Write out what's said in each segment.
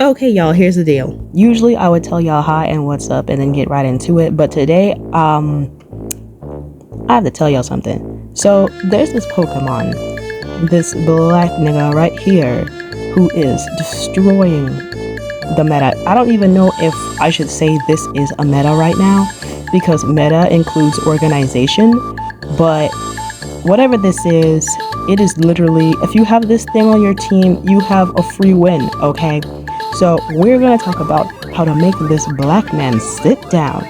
Okay, y'all, here's the deal. Usually I would tell y'all hi and what's up and then get right into it, but today, I have to tell y'all something. So, there's this Pokemon, this black nigga right here, who is destroying the meta. I don't even know if I should say this is a meta right now, because meta includes organization, but whatever this is, it is literally, if you have this thing on your team, you have a free win, okay? So we're going to talk about how to make this black man sit down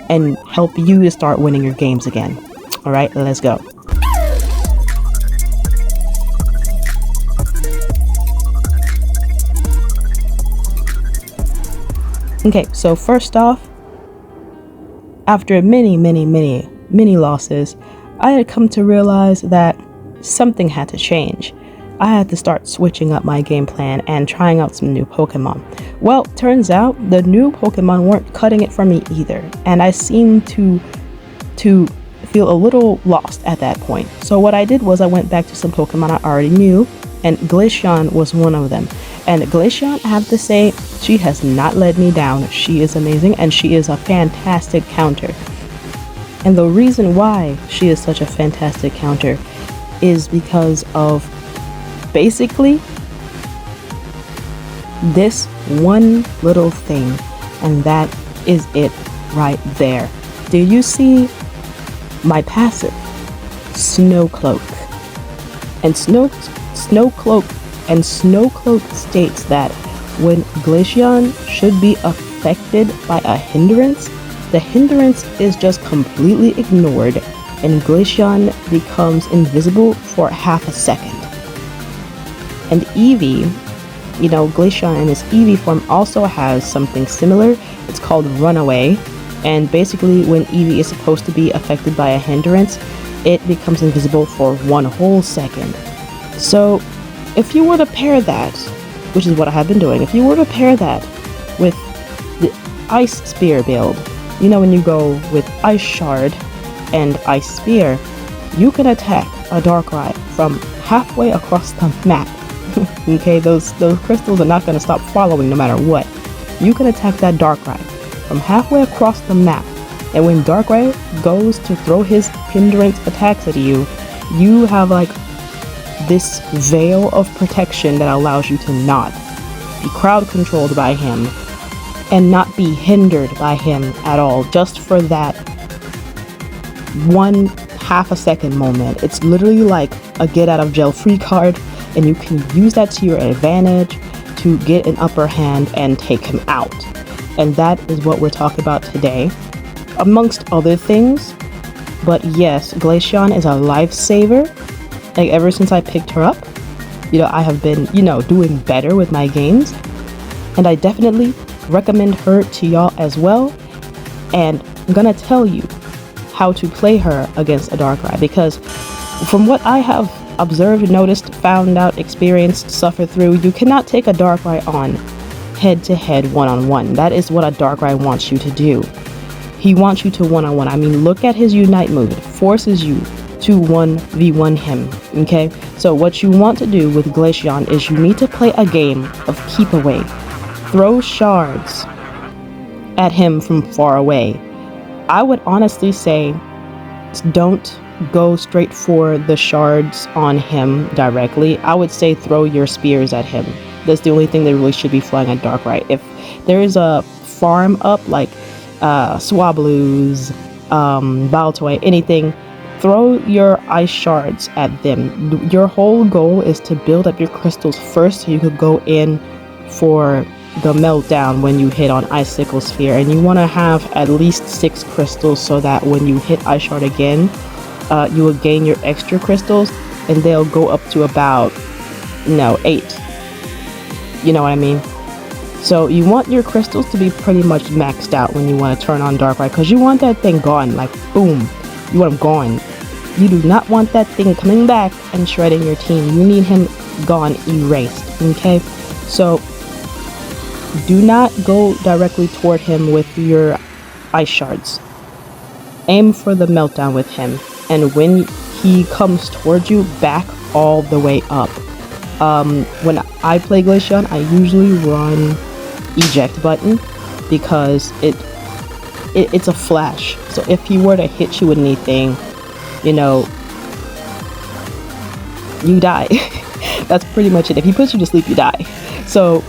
and help you to start winning your games again. All right, let's go. Okay, so first off, after many losses, I had come to realize that something had to change. I had to start switching up my game plan and trying out some new Pokemon. Well, turns out the new Pokemon weren't cutting it for me either, and I seemed to feel a little lost at that point. So what I did was I went back to some Pokemon I already knew, and Glaceon was one of them. And Glaceon, I have to say, she has not let me down. She is amazing, and she is a fantastic counter. And the reason why she is such a fantastic counter is because of basically this one little thing, and that is it right there. Do you see my passive? Snow Cloak. And Snow Cloak states that when Glaceon should be affected by a hindrance, the hindrance is just completely ignored and Glaceon becomes invisible for half a second. And Eevee, Glaceon in its Eevee form also has something similar. It's called Runaway, and basically when Eevee is supposed to be affected by a hindrance, it becomes invisible for 1 whole second. So if you were to pair that, which is what I have been doing, if you were to pair that with the Ice Spear build, when you go with Ice Shard and Ice Spear, you can attack a Darkrai from halfway across the map. Okay, those crystals are not going to stop following no matter what. You can attack that Darkrai from halfway across the map, and when Darkrai goes to throw his hindrance attacks at you, you have like this veil of protection that allows you to not be crowd controlled by him and not be hindered by him at all, just for that 1/2 a second moment. It's literally like a get out of jail free card, and you can use that to your advantage to get an upper hand and take him out. And that is what we're talking about today, amongst other things. But yes, Glaceon is a lifesaver. Like, ever since I picked her up, I have been, doing better with my games. And I definitely recommend her to y'all as well. And I'm gonna tell you how to play her against a Darkrai, because from what I have observed, noticed, found out, experienced, suffered through, you cannot take a Darkrai on head-to-head, one-on-one. That is what a Darkrai wants you to do. He wants you to one-on-one. I mean, look at his Unite move. It forces you to 1v1 him, okay? So what you want to do with Glaceon is you need to play a game of keep away. Throw shards at him from far away. I would honestly say don't go straight for the shards on him directly. I would say throw your spears at him. That's the only thing that really should be flying at Darkrai. If there is a farm up like Swablu's, Baltoy, anything, throw your ice shards at them. Your whole goal is to build up your crystals first so you could go in for the meltdown when you hit on Icicle Sphere, and you want to have at least 6 crystals so that when you hit Ice Shard again, you will gain your extra crystals, and they'll go up to about 8. You know what I mean? So you want your crystals to be pretty much maxed out when you want to turn on Darkrai, because you want that thing gone, like boom, you want him gone. You do not want that thing coming back and shredding your team. You need him gone, erased, okay? So do not go directly toward him with your ice shards. Aim for the meltdown with him, and when he comes towards you, back all the way up. When I play Glaceon, I usually run eject button because it's a flash. So if he were to hit you with anything, you know, you die. That's pretty much it. If he puts you to sleep, you die. So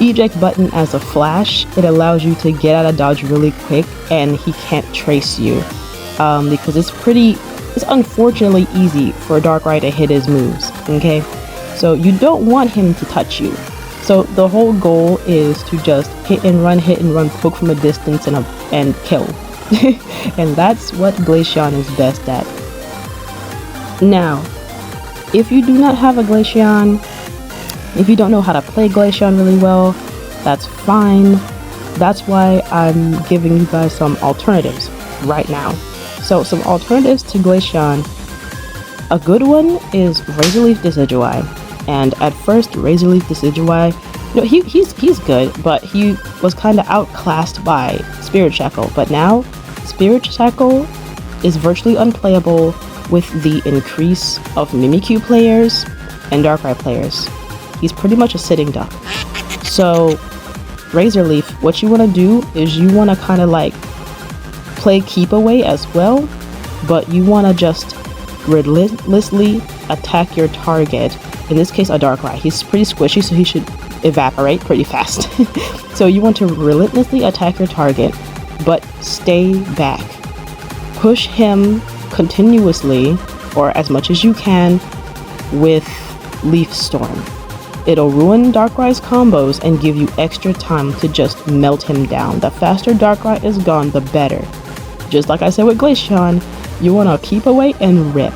eject button as a flash, it allows you to get out of dodge really quick and he can't trace you, because it's unfortunately easy for a Darkrai to hit his moves. Okay, so you don't want him to touch you. So the whole goal is to just hit and run, poke from a distance and kill. And that's what Glaceon is best at. Now, if you do not have a Glaceon, if you don't know how to play Glaceon really well, that's fine. That's why I'm giving you guys some alternatives right now. So some alternatives to Glaceon. A good one is Razor Leaf Decidueye. And at first, Razor Leaf Decidueye, you know, he's good, but he was kind of outclassed by Spirit Shackle. But now, Spirit Shackle is virtually unplayable with the increase of Mimikyu players and Darkrai players. He's pretty much a sitting duck. So, Razor Leaf, what you want to do is you want to kind of like play keep away as well, but you want to just relentlessly attack your target. In this case, a Darkrai. He's pretty squishy, so he should evaporate pretty fast. So you want to relentlessly attack your target, but stay back. Push him continuously, or as much as you can, with Leaf Storm. It'll ruin Darkrai's combos and give you extra time to just melt him down. The faster Darkrai is gone, the better. Just like I said with Glaceon, you want to keep away and rip.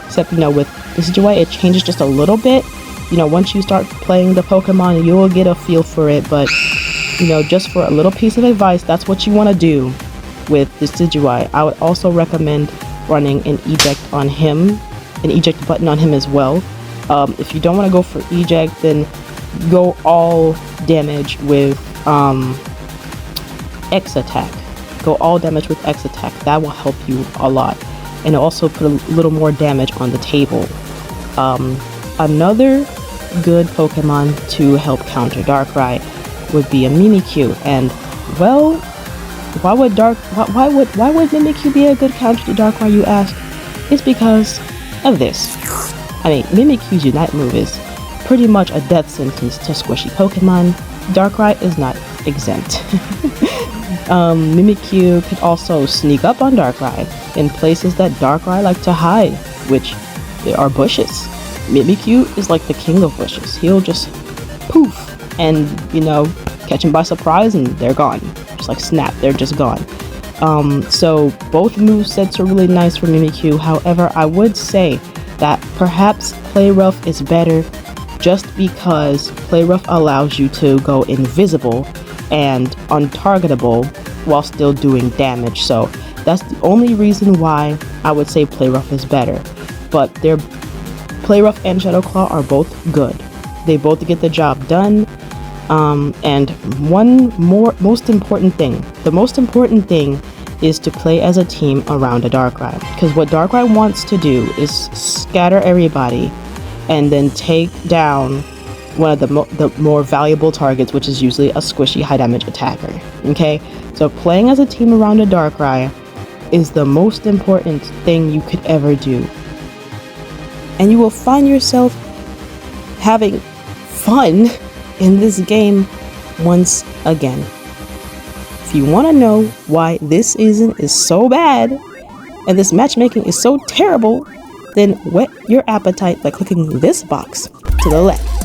Except, you know, with Decidueye, it changes just a little bit. You know, once you start playing the Pokemon, you will get a feel for it. But, you know, just for a little piece of advice, that's what you want to do with Decidueye. I would also recommend running an eject on him, an eject button on him as well. If you don't want to go for eject, then go all damage with X attack. Go all damage with X attack. That will help you a lot. And also put a little more damage on the table. Another good Pokemon to help counter Darkrai would be a Mimikyu. And well, why would Mimikyu be a good counter to Darkrai, you ask? It's because of this. I mean, Mimikyu's Unite move is pretty much a death sentence to squishy Pokemon. Darkrai is not exempt. Mimikyu could also sneak up on Darkrai in places that Darkrai like to hide, which are bushes. Mimikyu is like the king of bushes. He'll just poof and, you know, catch him by surprise and they're gone. Just like snap, they're just gone. So both movesets are really nice for Mimikyu. However, I would say that perhaps Play Rough is better just because Play Rough allows you to go invisible and untargetable while still doing damage. So that's the only reason why I would say Play Rough is better. But Play Rough and Shadow Claw are both good. They both get the job done. And most important thing is to play as a team around a Darkrai. Because what Darkrai wants to do is scatter everybody and then take down one of the more valuable targets, which is usually a squishy high damage attacker. Okay, so playing as a team around a Darkrai is the most important thing you could ever do. And you will find yourself having fun in this game once again. If you want to know why this season is so bad and this matchmaking is so terrible, then whet your appetite by clicking this box to the left.